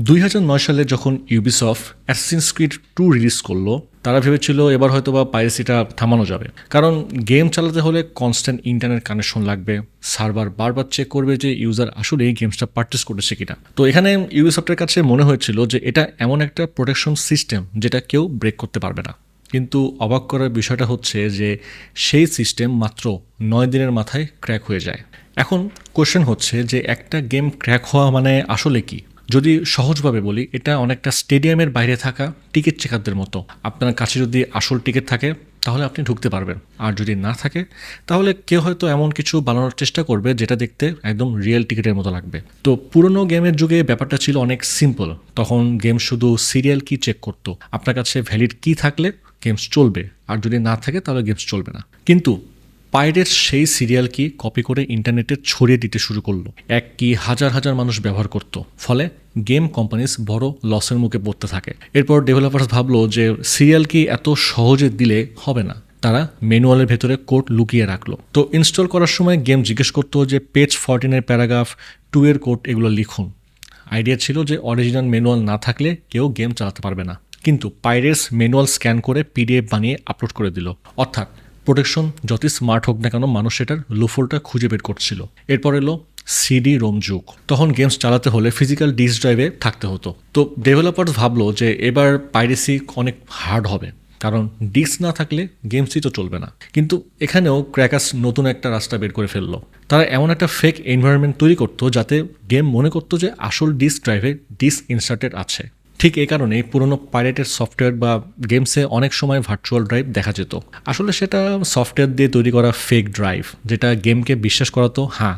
2009 সালে যখন Ubisoft Assassin's Creed 2 release করলো, তারা ভেবেছিল এবার হয়তো বা পাইরেসিটা থামানো যাবে, কারণ গেম চালাতে হলে কনস্ট্যান্ট ইন্টারনেট কানেকশন লাগবে, সার্ভার বারবার চেক করবে যে ইউজার আসলে এই গেমসটা পারচেস করেছে কিনা। তো এখানে ইউবিসফটের কাছে মনে হয়েছিল যে এটা এমন একটা প্রোটেকশন সিস্টেম যেটা কেউ ব্রেক করতে পারবে না। কিন্তু অবাক করার বিষয়টা হচ্ছে যে সেই সিস্টেম মাত্র 9 দিনের মাথায় ক্র্যাক হয়ে যায়। এখন কোশ্চেন হচ্ছে যে একটা গেম ক্র্যাক হওয়া মানে আসলে কি? যদি সহজভাবে বলি, এটা অনেকটা স্টেডিয়ামের বাইরে থাকা টিকিট চেকারদের মতো। আপনার কাছে যদি আসল টিকিট থাকে তাহলে আপনি ঢুকতে পারবেন, আর যদি না থাকে তাহলে কেউ হয়তো এমন কিছু বানানোর চেষ্টা করবে যেটা দেখতে একদম রিয়েল টিকিটের মতো লাগবে। তো পুরনো গেমের যুগে ব্যাপারটা ছিল অনেক সিম্পল। তখন গেম শুধু সিরিয়াল কি চেক করতো, আপনার কাছে ভ্যালিড কি থাকলে গেমস চলবে, আর যদি না থাকে তাহলে গেমস চলবে না। কিন্তু পাইরেটস সেই সিরিয়াল কি কপি করে ইন্টারনেটে ছড়িয়ে দিতে শুরু করলো। এক কি হাজার হাজার মানুষ ব্যবহার করত, ফলে গেম কোম্পানিজ বড় লসের মুখে পড়তে থাকে। এরপর ডেভেলপার্স ভাবলো যে সিরিয়াল কি এত সহজে দিলে হবে না, তারা ম্যানুয়ালের ভেতরে কোড লুকিয়ে রাখলো। তো ইনস্টল করার সময় গেম জিজ্ঞেস করতো যে পেজ 14 প্যারাগ্রাফ 2 এর কোড এগুলো লিখুন। আইডিয়া ছিল যে অরিজিনাল ম্যানুয়াল না থাকলে কেউ গেম চালাতে পারবে না। কিন্তু পাইরেটস ম্যানুয়াল স্ক্যান করে পিডিএফ বানিয়ে আপলোড করে দিল। অর্থাৎ প্রোটেকশন যতই স্মার্ট হোক না কেন, মানুষ এটার লুফলটা খুঁজে বের করছিল। এরপর এলো সিডি রোম যুগ। তখন গেমস চালাতে হলে ফিজিক্যাল ডিস্ক ড্রাইভে থাকতে হতো। তো ডেভেলপার্স ভাবলো যে এবার পাইরেসি অনেক হার্ড হবে, কারণ ডিস্ক না থাকলে গেমসই তো চলবে না। কিন্তু এখানেও ক্র্যাকার্স নতুন একটা রাস্তা বের করে ফেললো। তারা এমন একটা ফেক এনভায়রনমেন্ট তৈরি করতো যাতে গেম মনে করতো যে আসল ডিস্ক ড্রাইভে ডিস্ক ইনসার্টেড আছে। ঠিক এই কারণেই পুরনো পাইরেটেড সফটওয়্যার বা গেমসে অনেক সময় ভার্চুয়াল ড্রাইভ দেখা যেত। আসলে সেটা সফটওয়্যার দিয়ে তৈরি করা ফেক ড্রাইভ, যেটা গেমকে বিশ্বাস করাতো হ্যাঁ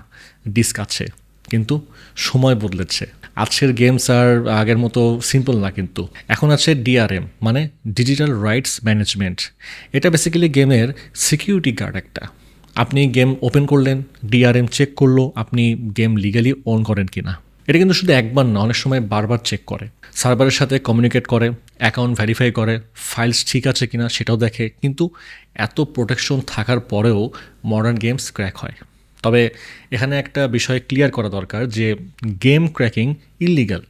ডিস্ক আছে। কিন্তু সময় বদলেছে। আজকের গেমস আর আগের মতো সিম্পল না, কিন্তু এখন আছে ডিআরএম, মানে ডিজিটাল রাইটস ম্যানেজমেন্ট। এটা বেসিক্যালি গেমের সিকিউরিটি গার্ড একটা। আপনি গেম ওপেন করলেন, ডিআরএম চেক করলো আপনি গেম লিগালি অন করেন কিনা। এটা কিন্তু শুধু একবার না, অনেক সময় বারবার চেক করে, সার্ভারের সাথে কমিউনিকেট করে, অ্যাকাউন্ট ভেরিফাই করে, ফাইলস ঠিক আছে কিনা সেটাও দেখে। কিন্তু এত প্রোটেকশন থাকার পরেও মডার্ন গেমস ক্র্যাক হয়। তবে এখানে একটা বিষয় ক্লিয়ার করা দরকার যে গেম ক্র্যাকিং ইললিগাল,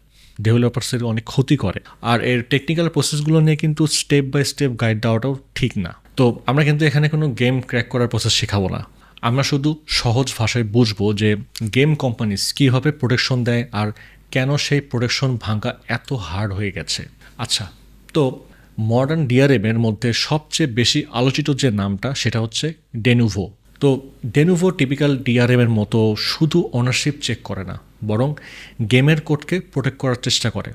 ডেভেলপার্সের অনেক ক্ষতি করে, আর এর টেকনিক্যাল প্রসেসগুলো নিয়ে কিন্তু স্টেপ বাই স্টেপ গাইড দেওয়াটাও ঠিক না। তো আমরা কিন্তু এখানে কোনো গেম ক্র্যাক করার প্রসেস শেখাবো না, আমরা শুধু সহজ ভাষায় বুঝবো যে গেম কোম্পানিজ কীভাবে প্রোটেকশন দেয় আর কেন সেই প্রোটেকশন ভাঙা এত হার্ড হয়ে গেছে। আচ্ছা, তো মডার্ন ডিআরএমের মধ্যে সবচেয়ে বেশি আলোচিত যে নামটা সেটা হচ্ছে ডেনুভো। তো ডেনুভো টিপিক্যাল ডিআরএমের মতো শুধু ওনারশিপ চেক করে না, বরং গেমের কোডকে প্রোটেক্ট করার চেষ্টা করে।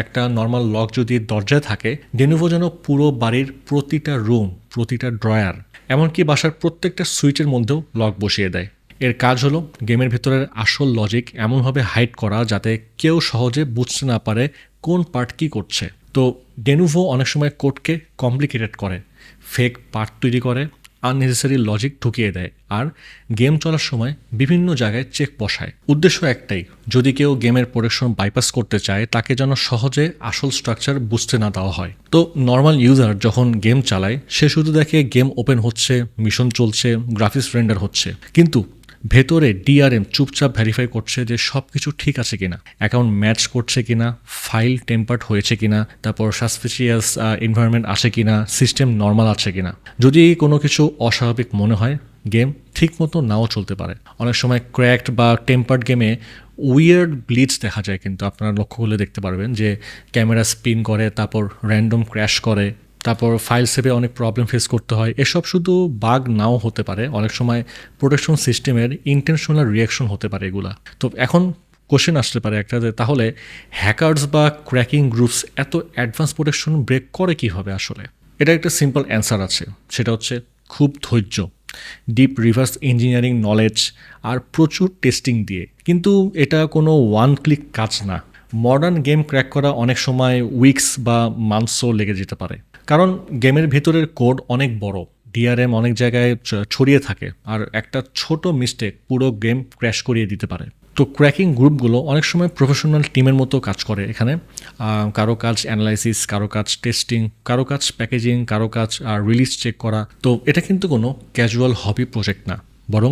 একটা নর্মাল লক যদি দরজায় থাকে, ডেনুভো যেন পুরো বাড়ির প্রতিটা রুম, প্রতিটা ড্রয়ার, এমনকি বাসার প্রত্যেকটা সুইচের মধ্যেও লক বসিয়ে দেয়। এর কাজ হলো গেমের ভেতরের আসল লজিক এমনভাবে হাইড করা যাতে কেউ সহজে বুঝতে না পারে কোন পার্ট কী করছে। তো ডেনুভো অনেক সময় কোডকে কমপ্লিকেটেড করে, ফেক পার্ট তৈরি করে, আননেসেসারি লজিক ঢুকিয়ে দেয়, আর গেম চলার সময় বিভিন্ন জায়গায় চেক বসায়। উদ্দেশ্য একটাই, যদি কেউ গেমের প্রোটেকশন বাইপাস করতে চায় তাকে যেন সহজে আসল স্ট্রাকচার বুঝতে না দেওয়া হয়। তো নর্মাল ইউজার যখন গেম চালায় সে শুধু দেখে গেম ওপেন হচ্ছে, মিশন চলছে, গ্রাফিক্স রেন্ডার হচ্ছে, কিন্তু ভেতরে ডিআরএম চুপচাপ ভেরিফাই করছে যে সব কিছু ঠিক আছে কিনা, অ্যাকাউন্ট ম্যাচ করছে কিনা, ফাইল টেম্পার্ড হয়েছে কিনা, তারপর সাসপিশিয়াস এনভায়রনমেন্ট আছে কিনা, সিস্টেম নর্মাল আছে কিনা। যদি কোনো কিছু অস্বাভাবিক মনে হয়, গেম ঠিকমতো নাও চলতে পারে। অনেক সময় ক্র্যাকড বা টেম্পার্ড গেমে উইয়ার্ড গ্লিচ দেখা যায়, কিন্তু আপনারা লক্ষ্য করলে দেখতে পারবেন যে ক্যামেরা স্পিন করে, তারপর র্যান্ডম ক্র্যাশ করে, তারপর ফাইল সেভে অনেক প্রবলেম ফেস করতে হয়। এসব শুধু বাগ নাও হতে পারে, অনেক সময় প্রোটেকশন সিস্টেমের ইন্টেনশনাল রিয়াকশন হতে পারে এগুলা। তো এখন কোশ্চেন আসতে পারে একটা, যে তাহলে হ্যাকার্স বা ক্র্যাকিং গ্রুপস এত অ্যাডভান্স প্রোটেকশন ব্রেক করে কীভাবে আসলে? এটা একটা সিম্পল অ্যান্সার আছে, সেটা হচ্ছে খুব ধৈর্য, ডিপ রিভার্স ইঞ্জিনিয়ারিং নলেজ, আর প্রচুর টেস্টিং দিয়ে। কিন্তু এটা কোনো ওয়ান ক্লিক কাজ না। মডার্ন গেম ক্র্যাক করা অনেক সময় উইকস বা মান্থসও লেগে যেতে পারে, কারণ গেমের ভিতরের কোড অনেক বড়, ডিআরএম অনেক জায়গায় ছড়িয়ে থাকে, আর একটা ছোট মিস্টেক পুরো গেম ক্র্যাশ করিয়ে দিতে পারে। তো ক্র্যাকিং গ্রুপগুলো অনেক সময় প্রফেশনাল টিমের মতো কাজ করে এখানে। কারো কাজ অ্যানালাইসিস, কারো কাজ টেস্টিং, কারো কাজ প্যাকেজিং, কারো কাজ রিলিজ চেক করা। তো এটা কিন্তু কোনো ক্যাজুয়াল হবি প্রজেক্ট না, বরং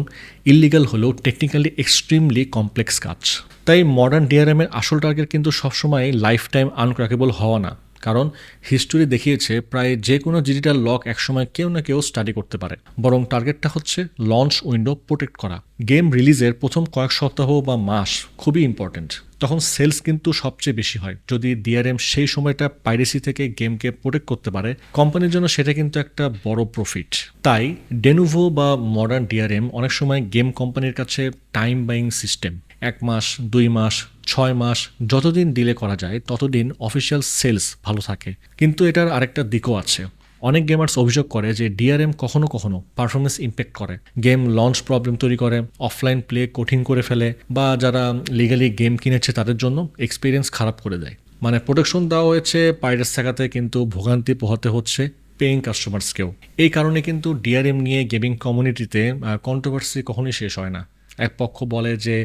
ইললিগাল হলেও টেকনিক্যালি এক্সট্রিমলি কমপ্লেক্স কাজ। তাই মডার্ন ডিআরএমের আসল টার্গেট কিন্তু সবসময় লাইফ টাইম আনক্র্যাকেবল হওয়া না, কারণ হিস্টোরি দেখিয়েছে প্রায় যে কোনো ডিজিটাল লক একসময় কেউ না কেউ স্টাডি করতে পারে। বরং টার্গেটটা হচ্ছে লঞ্চ উইন্ডো প্রোটেক্ট করা। গেম রিলিজের প্রথম কয়েক সপ্তাহ বা মাস খুবই ইম্পর্টেন্ট, তখন সেলস কিন্তু সবচেয়ে বেশি হয়। যদি ডিআরএম সেই সময়টা পাইরেসি থেকে গেমকে প্রোটেক্ট করতে পারে, কোম্পানির জন্য সেটা কিন্তু একটা বড় প্রফিট। তাই ডেনুভো বা মডার্ন ডিআরএম অনেক সময় গেম কোম্পানির কাছে টাইম বাইং সিস্টেম। 1 মাস, 2 মাস, 6 মাস, যতদিন ডিলে করা যায় ততদিন অফিসিয়াল সেলস ভালো থাকে। কিন্তু এটার আরেকটা দিকও আছে। অনেক গেমার্স অভিযোগ করে যে ডিআরএম কখনো কখনো পারফরমেন্স ইম্প্যাক্ট করে, গেম লঞ্চ প্রবলেম তৈরি করে, অফলাইন প্লে কঠিন করে ফেলে, বা যারা লিগালি গেম কিনেছে তাদের জন্য এক্সপিরিয়েন্স খারাপ করে দেয়। মানে প্রোটেকশন দেওয়া হয়েছে পাইরেটস ঠেকাতে, কিন্তু ভোগান্তি পোহাতে হচ্ছে পেইং কাস্টমার্সকেও। এই কারণে কিন্তু ডিআরএম নিয়ে গেমিং কমিউনিটিতে কন্ট্রোভার্সি কখনোই শেষ হয় না। এক পক্ষ বলে যে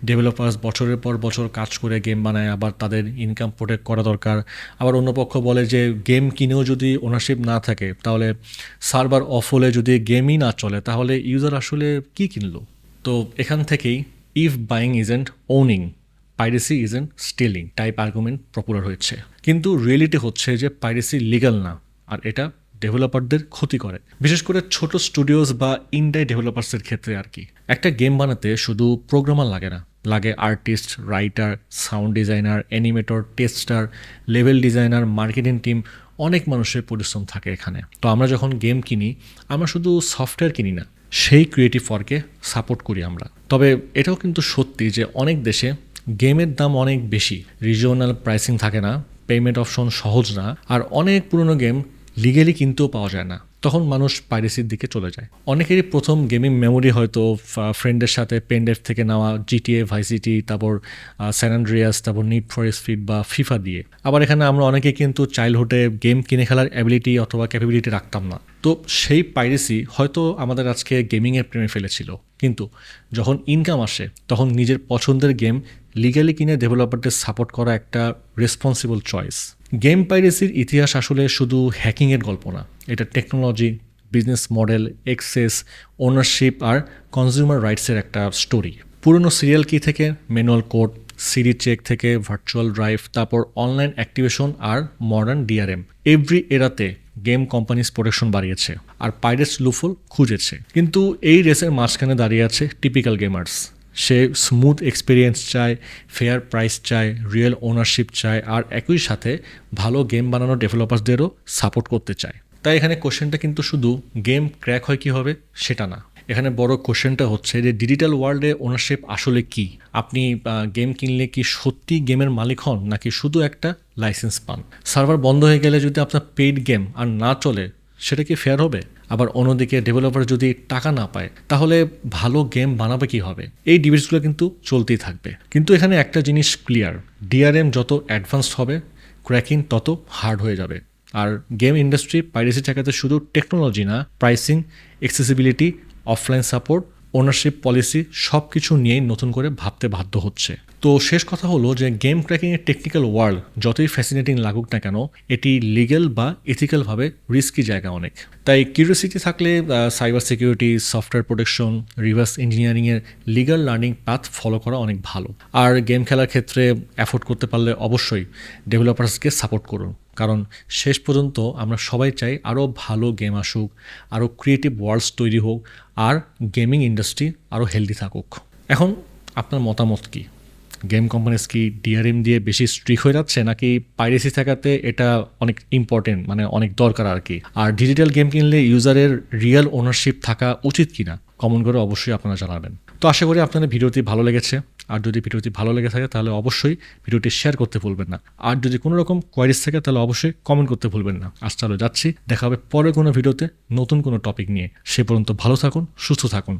ডেভেলপার্স বছরের পর বছর কাজ করে গেম বানায়, আবার তাদের ইনকাম প্রোটেক্ট করা দরকার। আবার অন্য পক্ষ বলে যে গেম কিনেও যদি ওনারশিপ না থাকে, তাহলে সার্ভার অফ হলে যদি গেমই না চলে, তাহলে ইউজার আসলে কি কিনলো? তো এখান থেকেই if buying isn't owning, piracy isn't stealing type argument popular হয়েছে। কিন্তু রিয়েলিটি হচ্ছে যে পাইরেসি লিগ্যাল না, আর এটা ডেভেলপারদের ক্ষতি করে, বিশেষ করে ছোট স্টুডিওস বা ইন্ডাই ডেভেলপার্সের ক্ষেত্রে আর কি। একটা গেম বানাতে শুধু প্রোগ্রামার লাগে না, লাগে artist, writer, sound designer, animator, tester, level designer, marketing team. অনেক মানুষের পরিশ্রম থাকে এখানে। তো আমরা যখন গেম কিনি, আমরা শুধু সফটওয়্যার কিনি না, সেই ক্রিয়েটিভ ওয়ার্কে সাপোর্ট করি আমরা। তবে এটাও কিন্তু সত্যি যে অনেক দেশে গেমের দাম অনেক বেশি, রিজিওনাল প্রাইসিং থাকে না, পেমেন্ট অপশন সহজ না, আর অনেক পুরনো গেম লিগেলি কিনতেও পাওয়া যায় না। তখন মানুষ পাইরেসির দিকে চলে যায়। অনেকেরই প্রথম গেমিং মেমোরি হয়তো ফ্রেন্ডের সাথে পেনড্রাইভ থেকে নেওয়া জিটিএ, ভাইস সিটি, তারপর স্যান আন্দ্রিয়াস, তারপর নিড ফর স্পিড বা ফিফা দিয়ে। আবার এখানে আমরা অনেকে কিন্তু চাইল্ডহুডে গেম কিনে খেলার অ্যাবিলিটি অথবা ক্যাপাবিলিটি রাখতাম না। তো সেই পাইরেসি হয়তো আমাদের আজকে গেমিংয়ের প্রেমে ফেলেছিল, কিন্তু যখন ইনকাম আসে তখন নিজের পছন্দের গেম লিগালি কিনে ডেভেলপারদের সাপোর্ট করা একটা রেসপন্সিবল চয়েস। গেম পাইরেসির ইতিহাস আসলে শুধু হ্যাকিংয়ের গল্প না, এটা technology, business model, access, ownership আর কনজিউমার রাইটসের একটা স্টোরি। পুরনো সিরিয়াল কি থেকে ম্যানুয়াল কোড, সিডি চেক থেকে ভার্চুয়াল ড্রাইভ, তারপর অনলাইন অ্যাক্টিভেশন আর মডার্ন ডিআরএম, এভরি এরাতে গেম কোম্পানিজ প্রোটেকশন বাড়িয়েছে আর পাইরেটস লুফল খুঁজেছে। কিন্তু এই রেসের মাঝখানে দাঁড়িয়ে আছে টিপিক্যাল গেমার্স। সে স্মুথ এক্সপিরিয়েন্স চায়, ফেয়ার প্রাইস চায়, রিয়েল ওনারশিপ চায়, আর একই সাথে ভালো গেম বানানো ডেভেলপারসদেরও সাপোর্ট করতে চায়। তাই এখানে কোশ্চেনটা কিন্তু শুধু গেম ক্র্যাক হয় কীভাবে সেটা না, এখানে বড় কোশ্চেনটা হচ্ছে যে ডিজিটাল ওয়ার্ল্ডে ওনারশিপ আসলে কি? আপনি গেম কিনলে কি সত্যি গেমের মালিক হন, নাকি শুধু একটা লাইসেন্স পান? সার্ভার বন্ধ হয়ে গেলে যদি আপনার পেইড গেম আর না চলে, সেটা কি ফেয়ার হবে? আবার অন্যদিকে ডেভেলপার যদি টাকা না পায়, তাহলে ভালো গেম বানাবে কি হবে? এই ডিবেটসগুলো কিন্তু চলতেই থাকবে। কিন্তু এখানে একটা জিনিস ক্লিয়ার, ডিআরএম যত অ্যাডভান্সড হবে, ক্র্যাকিং তত হার্ড হয়ে যাবে। আর গেম ইন্ডাস্ট্রি পাইরেসি ঠেকাতে শুধু টেকনোলজি না, pricing, accessibility, offline support, ownership policy সব কিছু নিয়েই নতুন করে ভাবতে বাধ্য হচ্ছে। তো শেষ কথা হলো যে গেম ক্র্যাকিংয়ের টেকনিক্যাল ওয়ার্ল্ড যতই ফ্যাসিনেটিং লাগুক না কেন, এটি লিগ্যাল বা এথিক্যালভাবে রিস্কি জায়গা অনেক। তাই কিউরিওসিটি থাকলে cyber security, software protection, reverse ইঞ্জিনিয়ারিংয়ের লিগ্যাল লার্নিং পাথ ফলো করা অনেক ভালো। আর গেম খেলার ক্ষেত্রে অ্যাফোর্ড করতে পারলে অবশ্যই ডেভেলপার্সকে সাপোর্ট করুন, কারণ শেষ পর্যন্ত আমরা সবাই চাই আরও ভালো গেম আসুক, আরও ক্রিয়েটিভ ওয়ার্ল্ডস তৈরি হোক, আর গেমিং ইন্ডাস্ট্রি আরও হেলদি থাকুক। এখন আপনার মতামত কি? গেম কোম্পানিজ কি ডিআরএম দিয়ে বেশি স্ট্রিক্ট হয়ে যাচ্ছে, নাকি পাইরেসি ঠেকাতে এটা অনেক ইম্পর্টেন্ট, মানে অনেক দরকার আর কি? আর ডিজিটাল গেম কিনলে ইউজারের রিয়েল ওনারশিপ থাকা উচিত কিনা কমেন্ট করে অবশ্যই আপনারা জানাবেন। তো আশা করি আপনাদের ভিডিওটি ভালো লেগেছে। আর যদি ভিডিওটি ভালো লেগে থাকে তাহলে অবশ্যই ভিডিওটি শেয়ার করতে ভুলবেন না। আর যদি কোনো রকম কোয়ারিজ থাকে তাহলে অবশ্যই কমেন্ট করতে ভুলবেন না। আজ তাহলে যাচ্ছি, দেখা হবে পরে কোনো ভিডিওতে নতুন কোনো টপিক নিয়ে। সে পর্যন্ত ভালো থাকুন, সুস্থ থাকুন।